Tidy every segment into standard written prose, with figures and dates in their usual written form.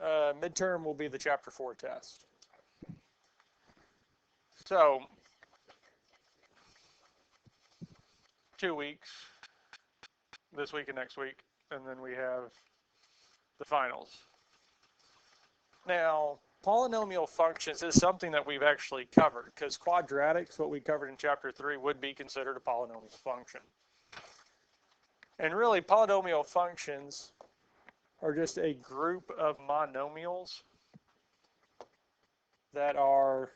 midterm will be the Chapter 4 test. So, 2 weeks, this week and next week, and then we have the finals. Now, polynomial functions is something that we've actually covered, because quadratics, what we covered in Chapter 3, would be considered a polynomial function. And really, polynomial functions are just a group of monomials that are,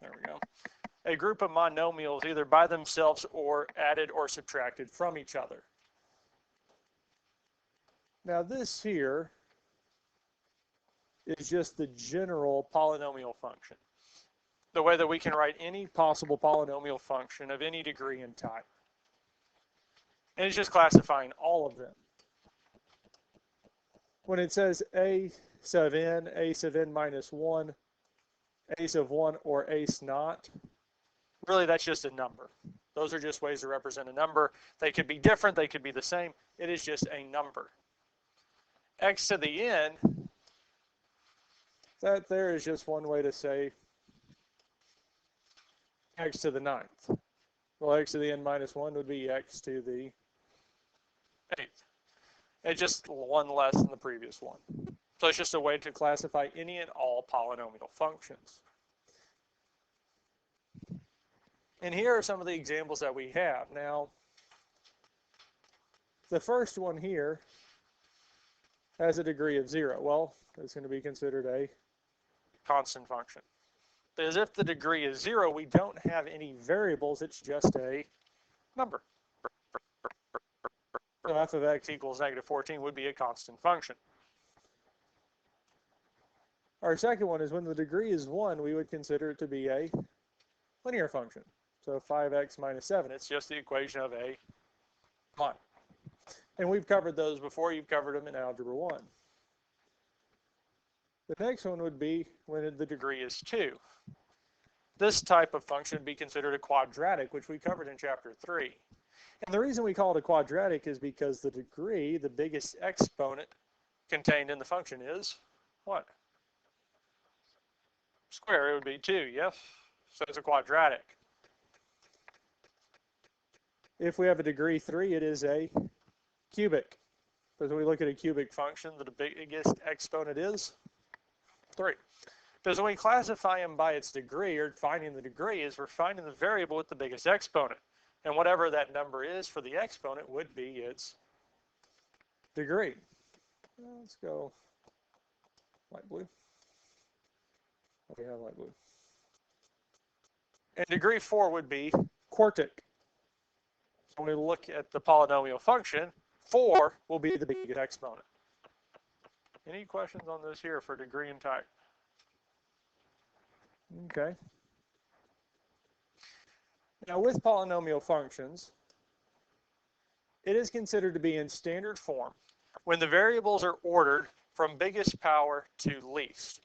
there we go, a group of monomials either by themselves or added or subtracted from each other. Now this here is just the general polynomial function, the way that we can write any possible polynomial function of any degree and type. And it's just classifying all of them. When it says a sub n minus 1, a sub 1, or a naught, really that's just a number. Those are just ways to represent a number. They could be different, they could be the same. It is just a number. X to the n, that there is just one way to say x to the 9th. Well, x to the n minus 1 would be x to the 8th. It's just one less than the previous one. So it's just a way to classify any and all polynomial functions. And here are some of the examples that we have. Now, the first one here has a degree of 0. Well, it's going to be considered a constant function. As if the degree is 0, we don't have any variables, it's just a number. So f of x equals negative 14 would be a constant function. Our second one is when the degree is 1, we would consider it to be a linear function. So 5x minus 7, it's just the equation of a 1. And we've covered those before, you've covered them in Algebra 1. The next one would be when the degree is 2. This type of function would be considered a quadratic, which we covered in Chapter 3. And the reason we call it a quadratic is because the degree, the biggest exponent contained in the function is what? Square, it would be 2, yes? So it's a quadratic. If we have a degree 3, it is a cubic. Because when we look at a cubic function, the biggest exponent is 3. Because when we classify them by its degree, or finding the degree, is we're finding the variable with the biggest exponent. And whatever that number is for the exponent would be its degree. Let's go light blue. Okay, I have light blue. And degree 4 would be quartic. So when we look at the polynomial function, 4 will be the biggest exponent. Any questions on this here for degree and type? Okay. Now with polynomial functions, it is considered to be in standard form when the variables are ordered from biggest power to least.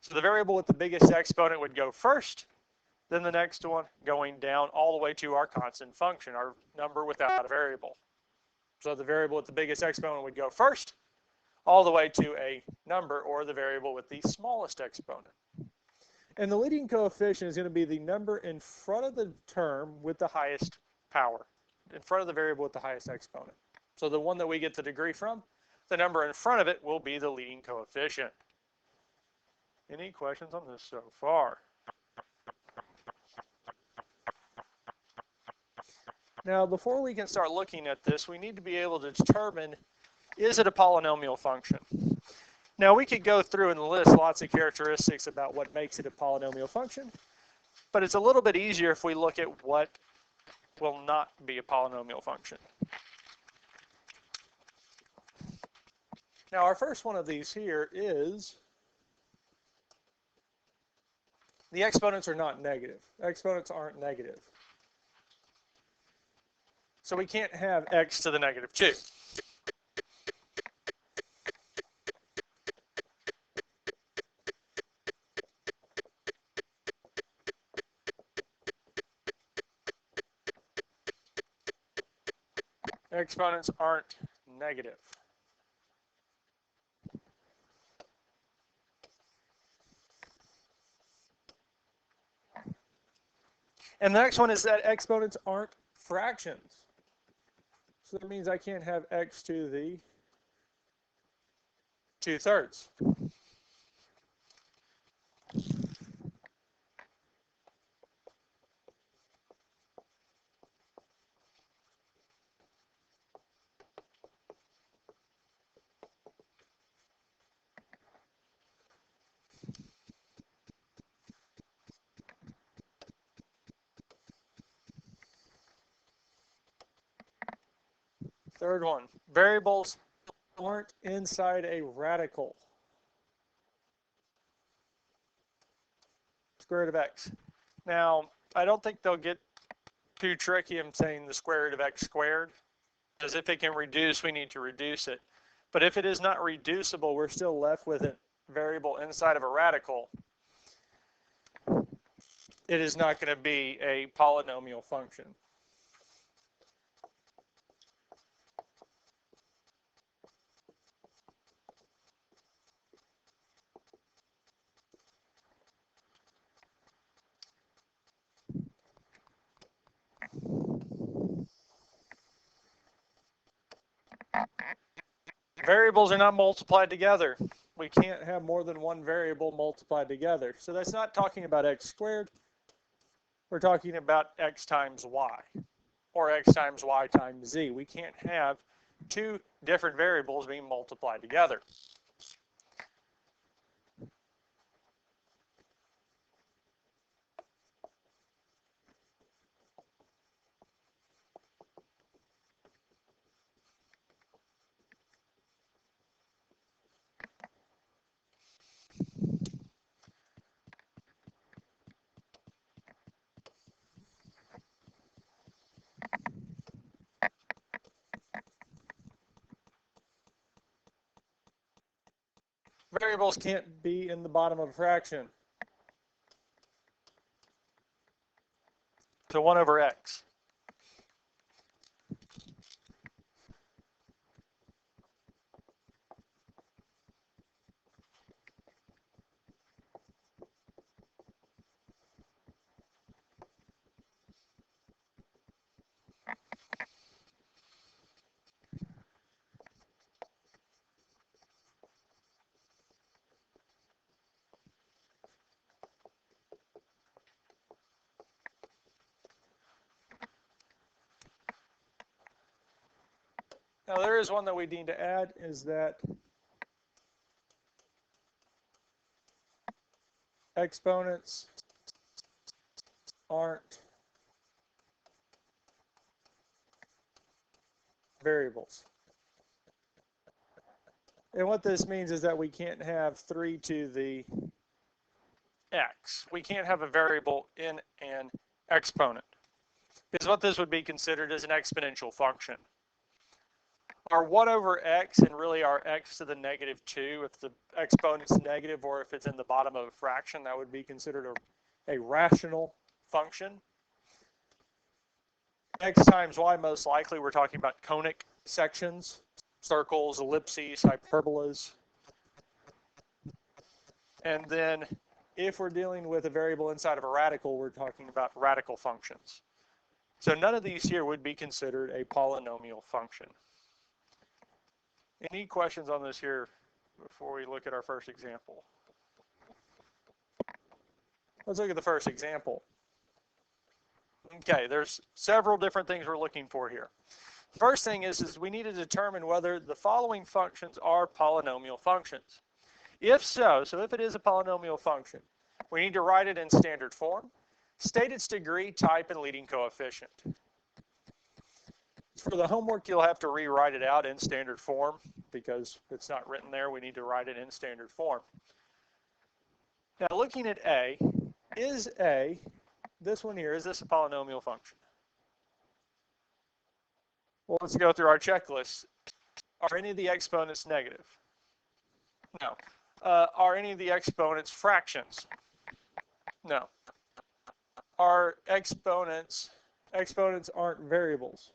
So the variable with the biggest exponent would go first, then the next one going down all the way to our constant function, our number without a variable. So the variable with the biggest exponent would go first, all the way to a number or the variable with the smallest exponent. And the leading coefficient is going to be the number in front of the term with the highest power, in front of the variable with the highest exponent. So the one that we get the degree from, the number in front of it will be the leading coefficient. Any questions on this so far? Now, before we can start looking at this, we need to be able to determine, is it a polynomial function? Now, we could go through and list lots of characteristics about what makes it a polynomial function, but it's a little bit easier if we look at what will not be a polynomial function. Now, our first one of these here is the exponents are not negative. Exponents aren't negative. So we can't have x to the negative 2. Exponents aren't negative. And the next one is that exponents aren't fractions. So that means I can't have x to the 2/3. Third one, variables aren't inside a radical. Square root of x. Now, I don't think they'll get too tricky in saying the square root of x squared, because if it can reduce, we need to reduce it. But if it is not reducible, we're still left with a variable inside of a radical. It is not going to be a polynomial function. Variables are not multiplied together. We can't have more than one variable multiplied together. So that's not talking about x squared. We're talking about x times y, or x times y times z. We can't have two different variables being multiplied together. Variables can't be in the bottom of a fraction. So 1 over x. Now there is one that we need to add, is that exponents aren't variables. And what this means is that we can't have 3 to the x. We can't have a variable in an exponent, because what this would be considered as an exponential function. Our 1 over x and really our x to the -2, if the exponent's negative or if it's in the bottom of a fraction, that would be considered a rational function. X times y, most likely we're talking about conic sections, circles, ellipses, hyperbolas. And then if we're dealing with a variable inside of a radical, we're talking about radical functions. So none of these here would be considered a polynomial function. Any questions on this here before we look at our first example? Let's look at the first example. Okay, there's several different things we're looking for here. First thing is we need to determine whether the following functions are polynomial functions. If so if it is a polynomial function, we need to write it in standard form, state its degree, type, and leading coefficient. For the homework, you'll have to rewrite it out in standard form because it's not written there. We need to write it in standard form. Now, looking at A, this one here, is this a polynomial function? Well, let's go through our checklist. Are any of the exponents negative? No. Are any of the exponents fractions? No. Are exponents aren't variables?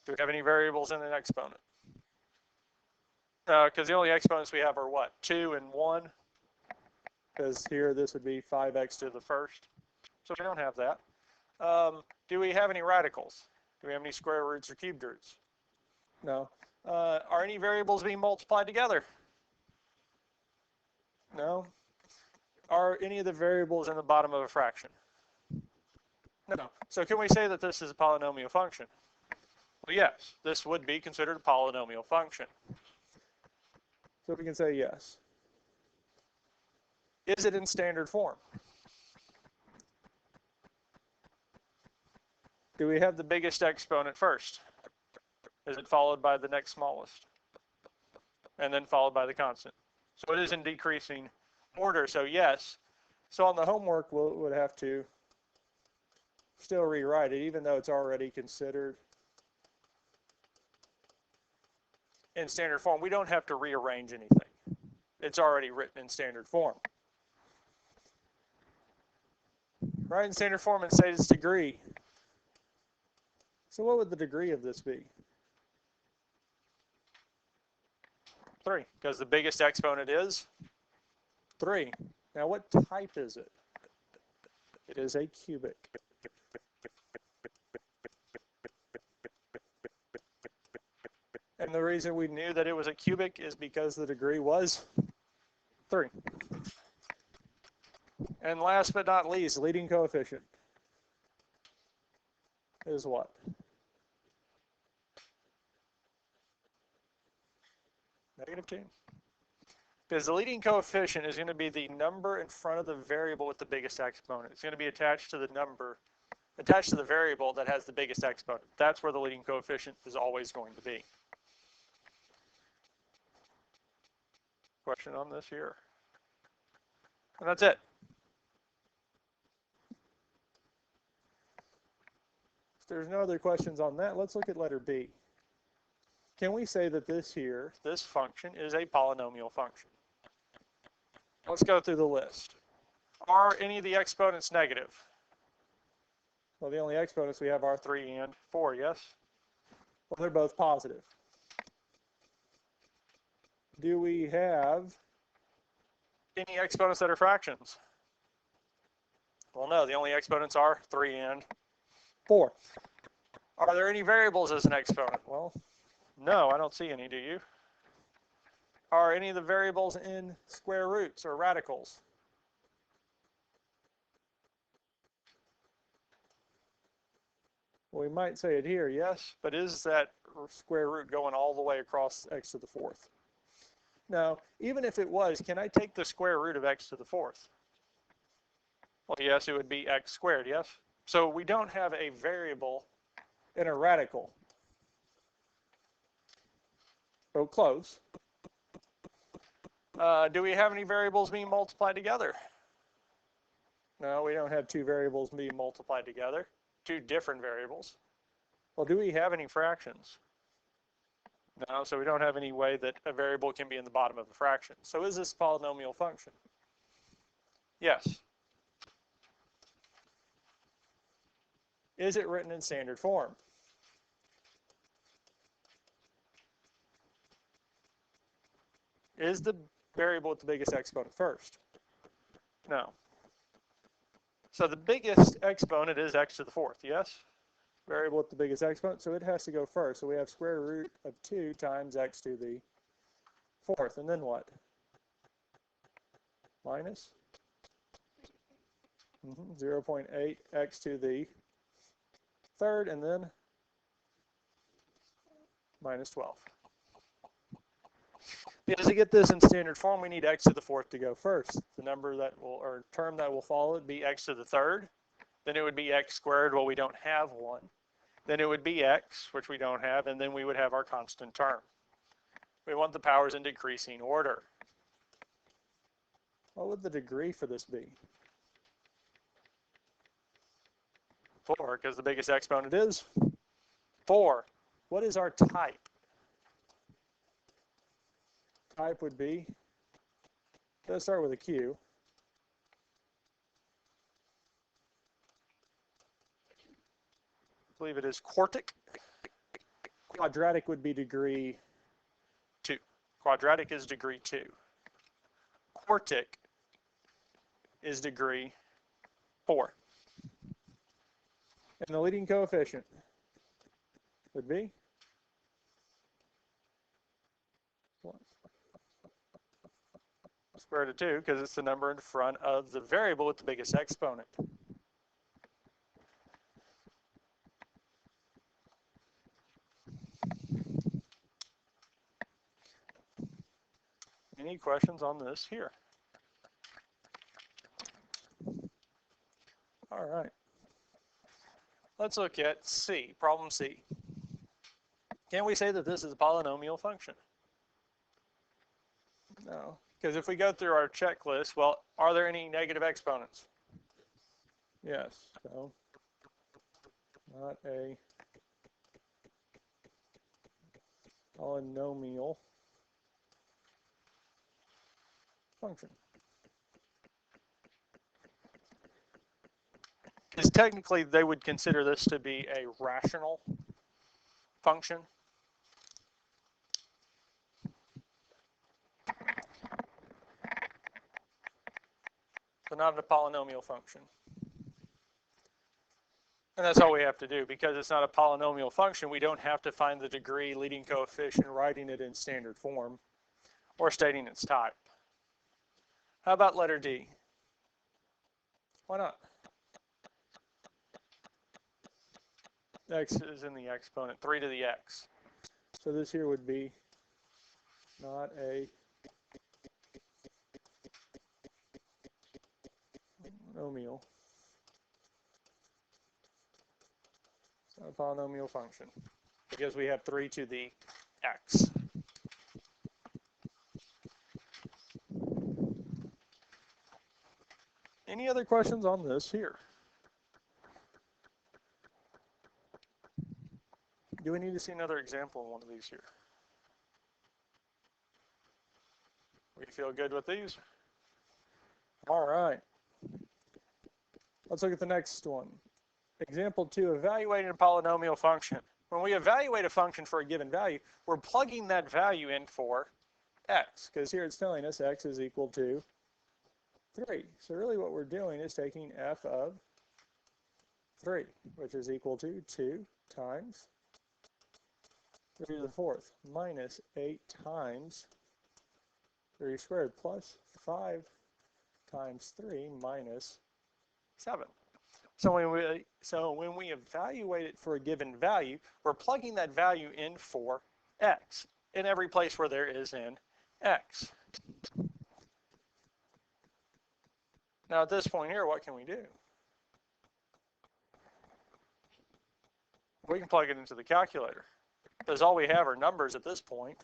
Do we have any variables in an exponent? Because the only exponents we have are what? 2 and 1. Because here this would be 5x to the first. So we don't have that. Do we have any radicals? Do we have any square roots or cubed roots? No. Are any variables being multiplied together? No. Are any of the variables in the bottom of a fraction? No. So can we say that this is a polynomial function? Well, yes, this would be considered a polynomial function. So we can say yes. Is it in standard form? Do we have the biggest exponent first? Is it followed by the next smallest? And then followed by the constant. So it is in decreasing order, so yes. So on the homework, we would have to still rewrite it, even though it's already considered in standard form. We don't have to rearrange anything. It's already written in standard form. Write in standard form and state its degree. So what would the degree of this be? 3, because the biggest exponent is 3. Now what type is it? It is a cubic. And the reason we knew that it was a cubic is because the degree was 3. And last but not least, leading coefficient is what? -2. Because the leading coefficient is going to be the number in front of the variable with the biggest exponent. It's going to be attached to the number, attached to the variable that has the biggest exponent. That's where the leading coefficient is always going to be. Question on this here. And that's it. If there's no other questions on that, let's look at letter B. Can we say that this function is a polynomial function? Let's go through the list. Are any of the exponents negative? Well, the only exponents we have are 3 and 4, yes? Well, they're both positive. Do we have any exponents that are fractions? Well, no, the only exponents are 3 and 4. Are there any variables as an exponent? Well, no, I don't see any, do you? Are any of the variables in square roots or radicals? Well, we might say it here, yes, but is that square root going all the way across x to the 4th? No, even if it was, can I take the square root of x to the 4th? Well, yes, it would be x squared, yes? So we don't have a variable in a radical. Oh, close. Do we have any variables being multiplied together? No, we don't have two variables being multiplied together. Two different variables. Well, do we have any fractions? No, so we don't have any way that a variable can be in the bottom of a fraction. So is this a polynomial function? Yes. Is it written in standard form? Is the variable with the biggest exponent first? No. So the biggest exponent is x to the 4th, yes? Variable with the biggest exponent, so it has to go first. So we have square root of 2 times x to the 4th, and then what? Minus 0.8 x to the 3rd, and then minus 12. Because to get this in standard form, we need x to the 4th to go first. The number that will, or term that will follow it, be x to the 3rd. Then it would be x squared. Well, we don't have one. Then it would be x, which we don't have, and then we would have our constant term. We want the powers in decreasing order. What would the degree for this be? 4, because the biggest exponent is 4. What is our type? Type would be, let's start with a Q. I believe it is quartic. Quadratic would be degree 2. Quadratic is degree 2. Quartic is degree 4. And the leading coefficient would be 1. Square root of 2, because it's the number in front of the variable with the biggest exponent. Any questions on this here? All right. Let's look at C, problem C. Can we say that this is a polynomial function? No, because if we go through our checklist, well, are there any negative exponents? Yes, so not a polynomial function. Because technically they would consider this to be a rational function. So not a polynomial function. And that's all we have to do. Because it's not a polynomial function, we don't have to find the degree, leading coefficient, writing it in standard form, or stating its type. How about letter D? Why not? X is in the exponent, 3 to the x. So this here would be not a polynomial. It's not a polynomial function because we have 3 to the x. Any other questions on this here? Do we need to see another example in one of these here? We feel good with these? All right. Let's look at the next one. Example 2, evaluating a polynomial function. When we evaluate a function for a given value, we're plugging that value in for x, because here it's telling us x is equal to 3. So really what we're doing is taking f of 3, which is equal to 2 times 3 to the 4th minus 8 times 3 squared plus 5 times 3 minus 7. So when we evaluate it for a given value, we're plugging that value in for x in every place where there is an x. Now at this point here, what can we do? We can plug it into the calculator, because all we have are numbers at this point,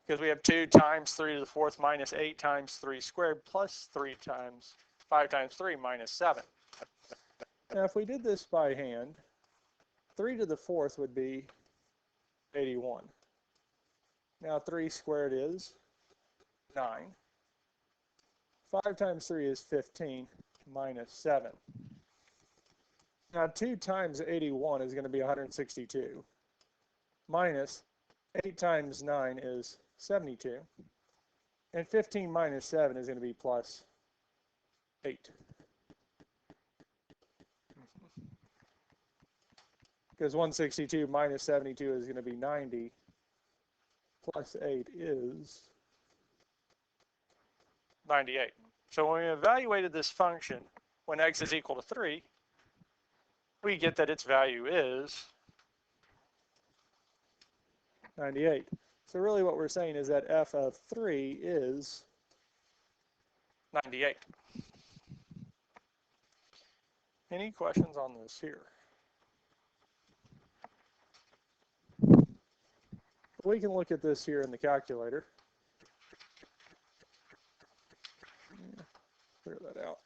because we have 2 times 3 to the 4th minus 8 times 3 squared plus 3 times 5 times 3 minus 7. Now if we did this by hand, 3 to the 4th would be 81. Now 3 squared is 9. 5 times 3 is 15 minus 7. Now 2 times 81 is going to be 162. Minus 8 times 9 is 72. And 15 minus 7 is going to be plus 8. Because 162 minus 72 is going to be 90. Plus 8 is 98. So when we evaluated this function, when x is equal to 3, we get that its value is 98. So really what we're saying is that f of 3 is 98. Any questions on this here? We can look at this here in the calculator. Clear that out.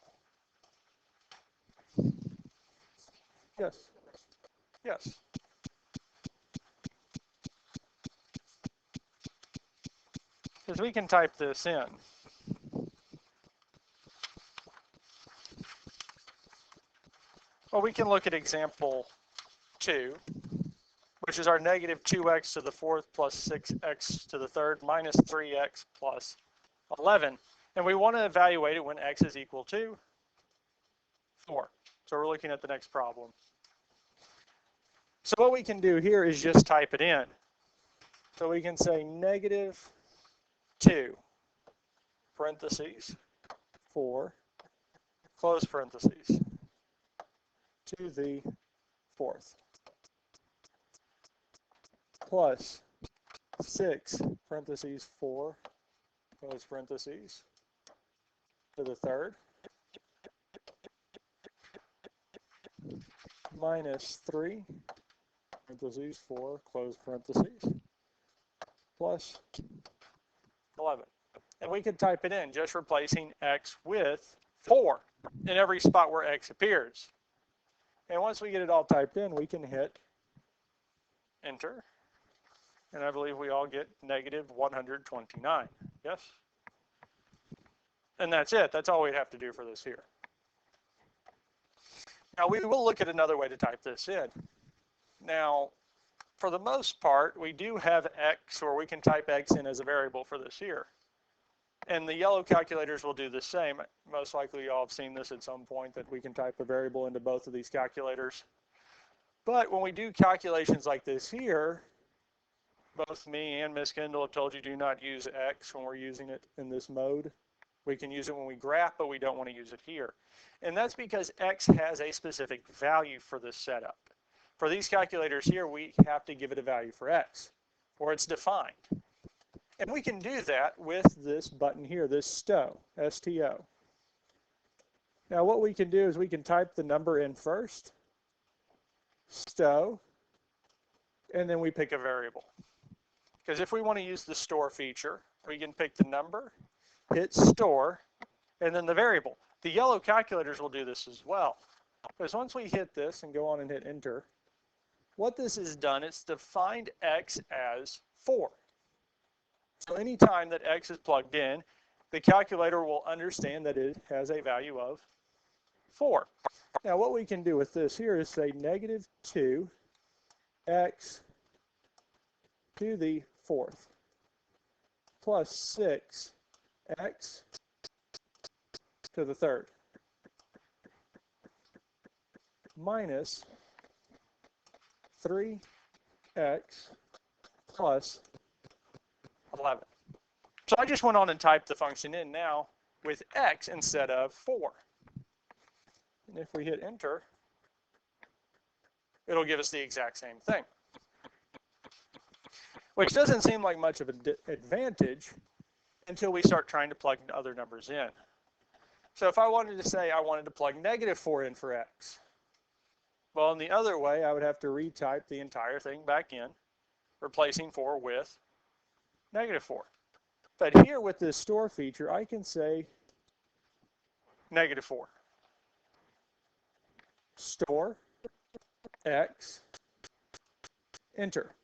Yes. Yes. Because we can type this in. Well, we can look at example 2, which is our negative 2x to the 4th plus 6x to the 3rd minus 3x plus 11. And we want to evaluate it when x is equal to 4. So we're looking at the next problem. So what we can do here is just type it in. So we can say -2, parentheses, 4, close parentheses, to the 4th, plus 6, parentheses, 4, close parentheses, to the 3rd, minus 3, parentheses, 4, close parentheses, plus 11. And we could type it in, just replacing x with 4 in every spot where x appears. And once we get it all typed in, we can hit enter. And I believe we all get -129. Yes? And that's it. That's all we have to do for this here. Now, we will look at another way to type this in. Now, for the most part, we do have x, or we can type x in as a variable for this here. And the yellow calculators will do the same. Most likely you all have seen this at some point, that we can type a variable into both of these calculators. But when we do calculations like this here, both me and Miss Kendall have told you do not use x when we're using it in this mode. We can use it when we graph, but we don't want to use it here. And that's because x has a specific value for this setup. For these calculators here, we have to give it a value for x, or it's defined. And we can do that with this button here, this STO, S-T-O. Now what we can do is we can type the number in first, STO, and then we pick a variable. Because if we want to use the store feature, we can pick the number, hit store, and then the variable. The yellow calculators will do this as well. Because once we hit this and go on and hit enter, what this has done, it's defined x as 4. So anytime that x is plugged in, the calculator will understand that it has a value of 4. Now what we can do with this here is say -2 x to the 4th plus 6 x to the 3rd minus 3x plus 11. So I just went on and typed the function in now with x instead of 4. And if we hit enter, it'll give us the exact same thing. Which doesn't seem like much of an advantage until we start trying to plug other numbers in. So if I wanted to say I wanted to plug -4 in for x, well, in the other way, I would have to retype the entire thing back in, replacing 4 with -4. But here with this store feature, I can say -4. Store x, enter.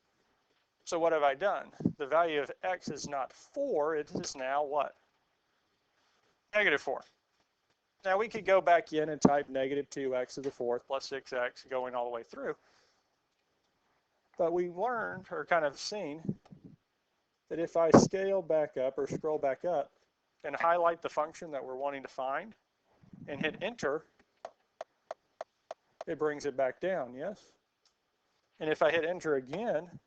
So what have I done? The value of x is not 4, it is now what? -4. Now we could go back in and type -2x to the 4th plus 6x going all the way through. But we learned, or kind of seen, that if I scale back up or scroll back up and highlight the function that we're wanting to find and hit enter, it brings it back down, yes? And if I hit enter again,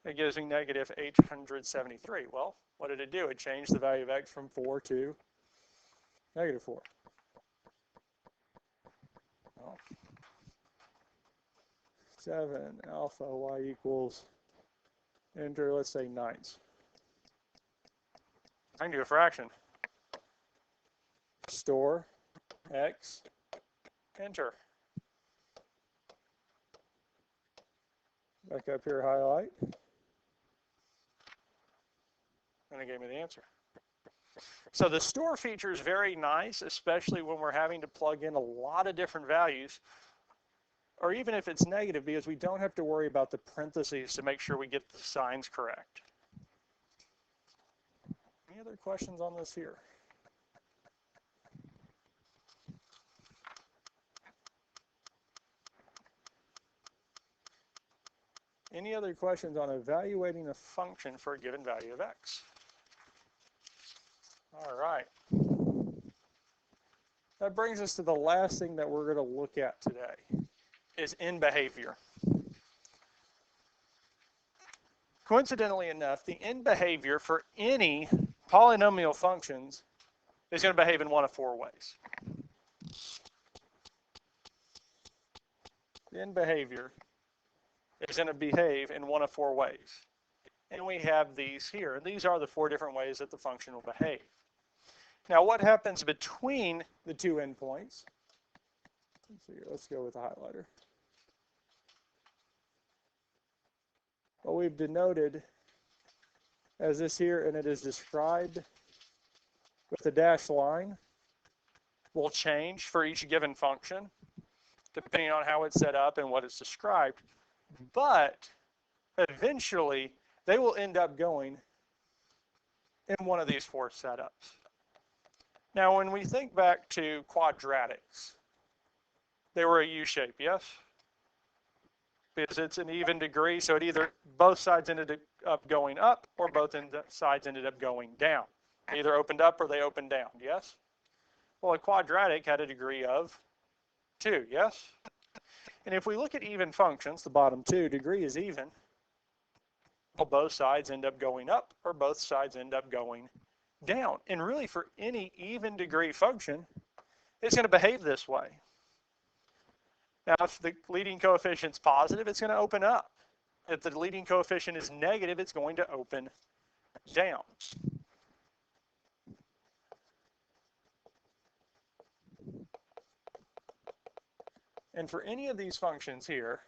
it gives me -873. Well, what did it do? It changed the value of x from 4 to -4. Well, 7 alpha y equals, enter, let's say 9s. I can do a fraction. Store x, enter. Back up here, highlight. And it gave me the answer. So the store feature is very nice, especially when we're having to plug in a lot of different values, or even if it's negative, because we don't have to worry about the parentheses to make sure we get the signs correct. Any other questions on this here? Any other questions on evaluating a function for a given value of x? All right. That brings us to the last thing that we're going to look at today. is in behavior. Coincidentally enough, the end behavior for any polynomial functions is going to behave in one of four ways. The end behavior is going to behave in one of four ways. And we have these here. And these are the four different ways that the function will behave. Now, what happens between the two endpoints? Let's go with a highlighter. What we've denoted as this here, and it is described with a dashed line, will change for each given function, depending on how it's set up and what it's described. But eventually, they will end up going in one of these four setups. Now, when we think back to quadratics, they were a U shape, yes? Because it's an even degree, so it either both sides ended up going up or both sides ended up going down. They either opened up or they opened down, yes? Well, a quadratic had a degree of 2, yes? And if we look at even functions, the bottom two, degree is even. Well, both sides end up going up or both sides end up going down. And really, for any even degree function, it's going to behave this way. Now, if the leading coefficient is positive, it's going to open up. If the leading coefficient is negative, it's going to open down. And for any of these functions here,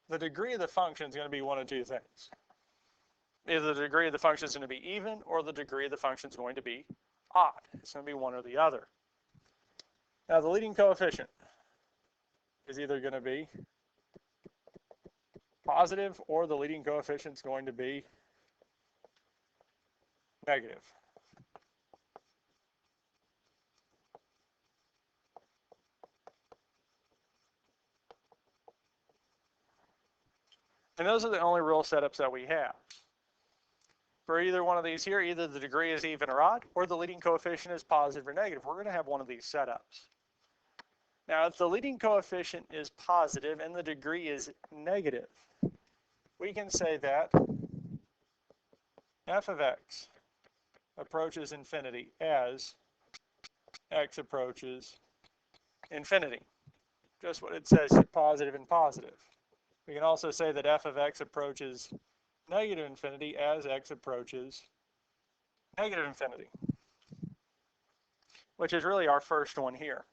the degree of the function is going to be one of two things. Either the degree of the function is going to be even or the degree of the function is going to be odd. It's going to be one or the other. Now, the leading coefficient is either going to be positive or the leading coefficient is going to be negative. And those are the only real setups that we have. For either one of these here, either the degree is even or odd, or the leading coefficient is positive or negative. We're going to have one of these setups. Now, if the leading coefficient is positive and the degree is negative, we can say that f of x approaches infinity as x approaches infinity. Just what it says, positive and positive. We can also say that f of x approaches negative infinity as x approaches negative infinity, which is really our first one here.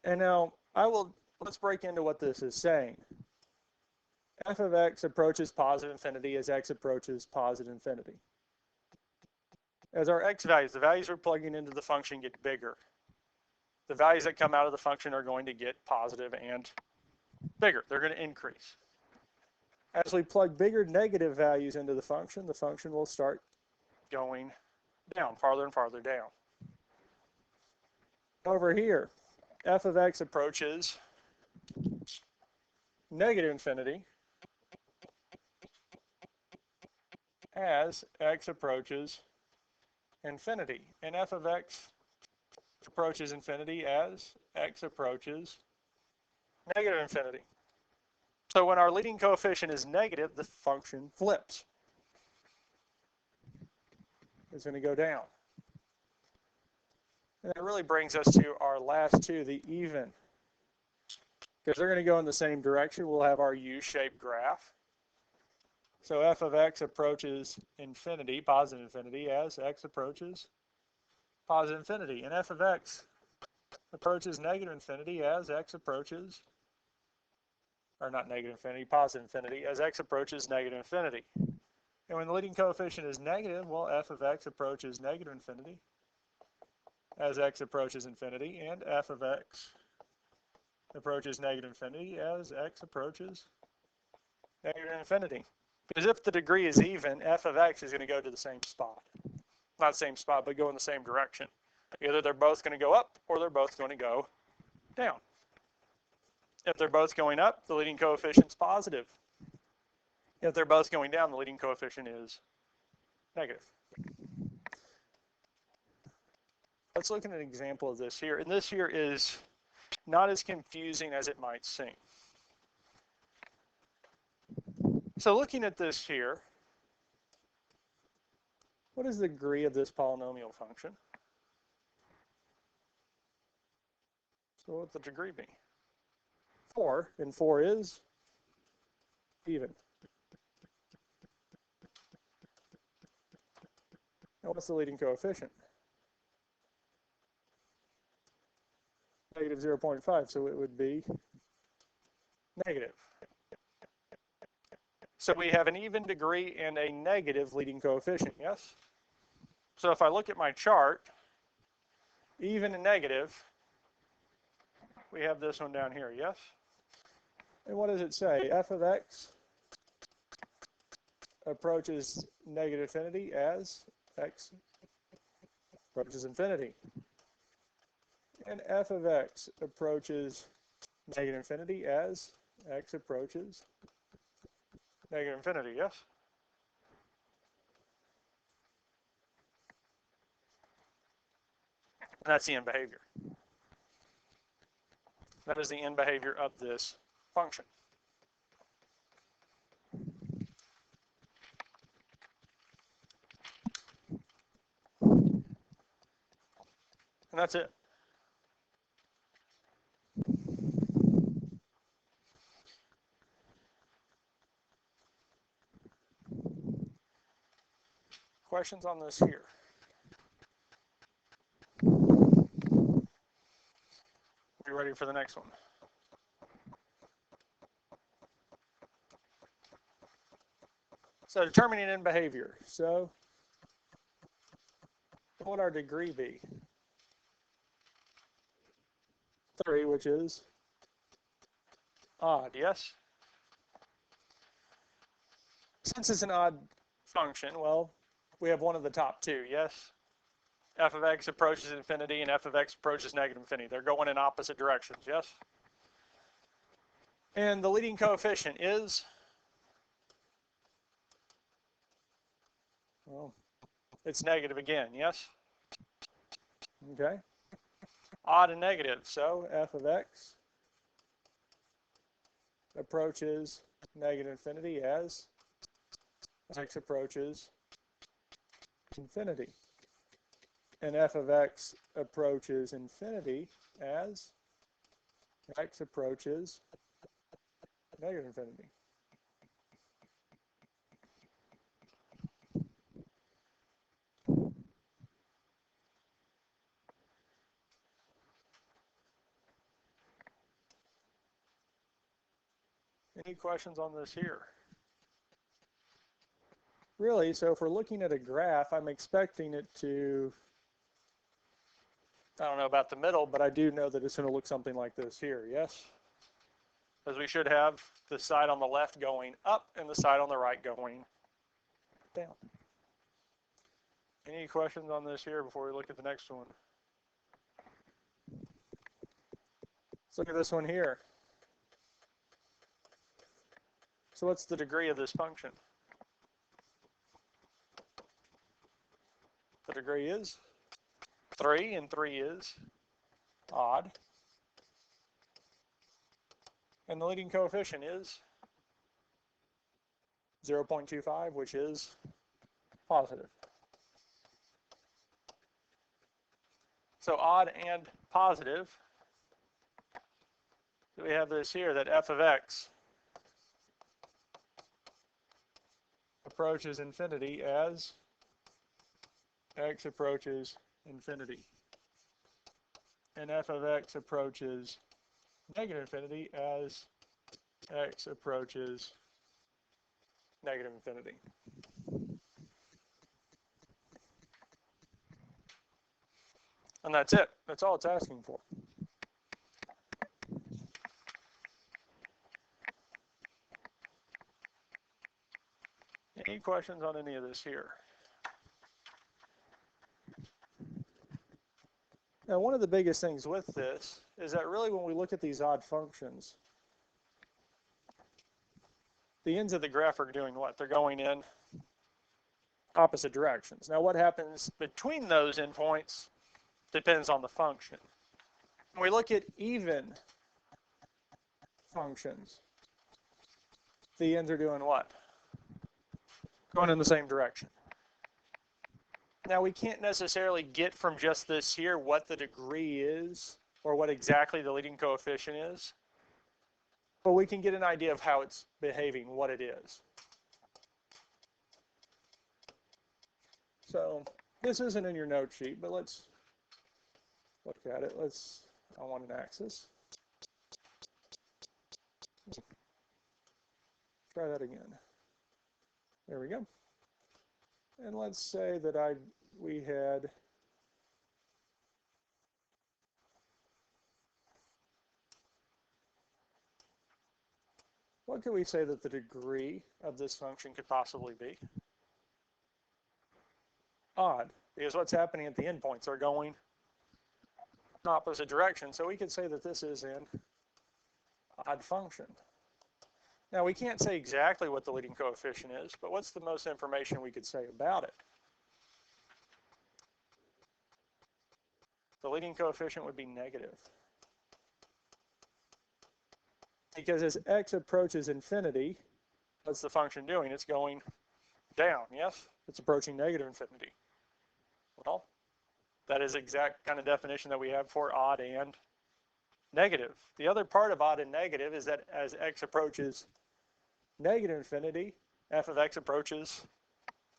And now let's break into what this is saying. F of x approaches positive infinity as x approaches positive infinity. As our x values, the values we're plugging into the function get bigger. The values that come out of the function are going to get positive and bigger. They're going to increase. As we plug bigger negative values into the function will start going down, farther and farther down. Over here, f of x approaches negative infinity as x approaches infinity. And f of x approaches infinity as x approaches negative infinity. So when our leading coefficient is negative, the function flips. It's going to go down. And that really brings us to our last two, the even. Because they're going to go in the same direction, we'll have our U-shaped graph. So f of x approaches infinity, positive infinity, as x approaches positive infinity. And f of x approaches negative infinity as x approaches, or not negative infinity, positive infinity, as x approaches negative infinity. And when the leading coefficient is negative, well, f of x approaches negative infinity as x approaches infinity, and f of x approaches negative infinity as x approaches negative infinity. Because if the degree is even, f of x is going to go to the same spot. Not same spot, but go in the same direction. Either they're both going to go up or they're both going to go down. If they're both going up, the leading coefficient is positive. If they're both going down, the leading coefficient is negative. Let's look at an example of this here. And this here is not as confusing as it might seem. So looking at this here, what is the degree of this polynomial function? So what would the degree be? 4, and 4 is even. Now what's the leading coefficient? Negative 0.5, so it would be negative. So we have an even degree and a negative leading coefficient, yes? So if I look at my chart, even and negative, we have this one down here, yes? And what does it say? F of x approaches negative infinity as x approaches infinity. And f of x approaches negative infinity as x approaches negative infinity, yes? And that's the end behavior. That is the end behavior of this function. And that's it. Questions on this here? Be ready for the next one. So determining end behavior. So what would our degree be? 3, which is odd, yes? Since it's an odd function, well, we have one of the top two, yes? F of x approaches infinity and f of x approaches negative infinity. They're going in opposite directions, yes? And the leading coefficient is, well, it's negative again, yes? Okay. Odd and negative, so f of x approaches negative infinity as x approaches infinity. And f of x approaches infinity as x approaches negative infinity. Any questions on this here? Really, so if we're looking at a graph, I'm expecting it to, I don't know about the middle, but I do know that it's going to look something like this here, yes? As we should have the side on the left going up and the side on the right going down. Any questions on this here before we look at the next one? Let's look at this one here. So what's the degree of this function? The degree is 3, and 3 is odd. And the leading coefficient is 0.25, which is positive. So odd and positive. So we have this here, that f of x approaches infinity as x approaches infinity. And f of x approaches negative infinity as x approaches negative infinity. And that's it. That's all it's asking for. Any questions on any of this here? Now, one of the biggest things with this is that really when we look at these odd functions, the ends of the graph are doing what? They're going in opposite directions. Now, what happens between those endpoints depends on the function. When we look at even functions, the ends are doing what? Going in the same direction. Now we can't necessarily get from just this here what the degree is or what exactly the leading coefficient is, but we can get an idea of how it's behaving, what it is. So this isn't in your note sheet, but let's look at it. I want an axis. Try that again. There we go. And let's say that we had what could we say that the degree of this function could possibly be? Odd, because what's happening at the endpoints are going in opposite direction. So we could say that this is an odd function. Now we can't say exactly what the leading coefficient is, but what's the most information we could say about it? The leading coefficient would be negative. Because as x approaches infinity, what's the function doing? It's going down, yes? It's approaching negative infinity. Well, that is exact kind of definition that we have for odd and negative. The other part of odd and negative is that as x approaches negative infinity, f of x approaches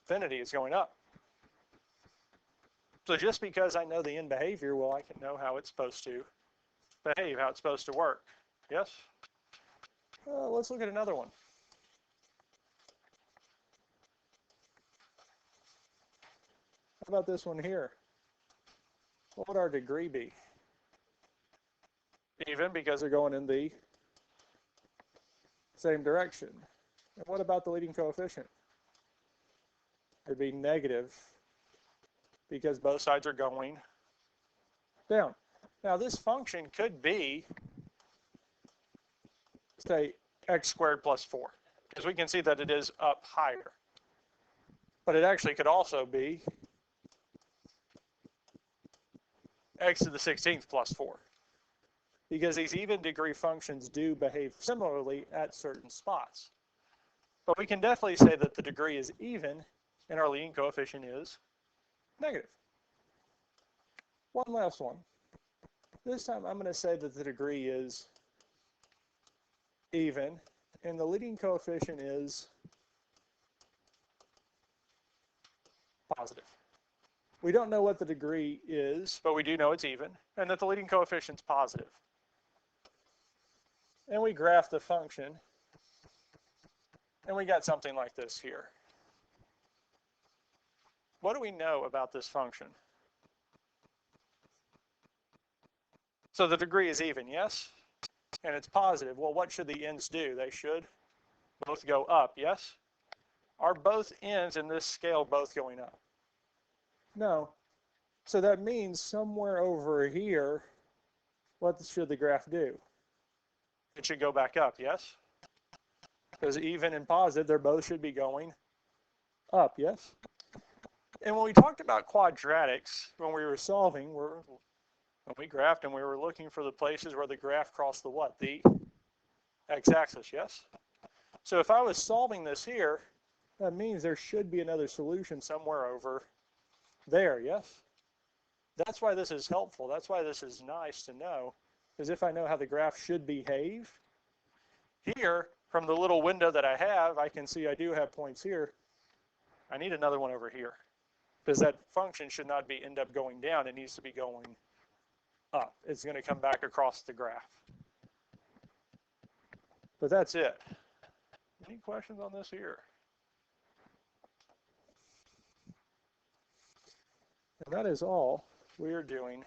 infinity, is going up. So just because I know the end behavior, well, I can know how it's supposed to behave, how it's supposed to work. Yes? Let's look at another one. How about this one here? What would our degree be? Even, because they're going in the same direction. And what about the leading coefficient? It'd be negative, because both sides are going down. Now this function could be, say, x squared plus 4, because we can see that it is up higher. But it actually could also be x to the 16th plus 4, because these even degree functions do behave similarly at certain spots. But we can definitely say that the degree is even and our leading coefficient is negative. One last one. This time I'm going to say that the degree is even and the leading coefficient is positive. We don't know what the degree is, but we do know it's even and that the leading coefficient is positive. And we graph the function and we got something like this here. What do we know about this function? So the degree is even, yes? And it's positive. Well, what should the ends do? They should both go up, yes? Are both ends in this scale both going up? No. So that means somewhere over here, what should the graph do? It should go back up, yes? Because even and positive, they both should be going up, yes? And when we talked about quadratics, when we were solving, when we graphed and we were looking for the places where the graph crossed the what? The x-axis, yes? So if I was solving this here, that means there should be another solution somewhere over there, yes? That's why this is helpful. That's why this is nice to know, is if I know how the graph should behave. Here, from the little window that I have, I can see I do have points here. I need another one over here, because that function should not end up going down. It needs to be going up. It's going to come back across the graph. But that's it. Any questions on this here? And that is all we are doing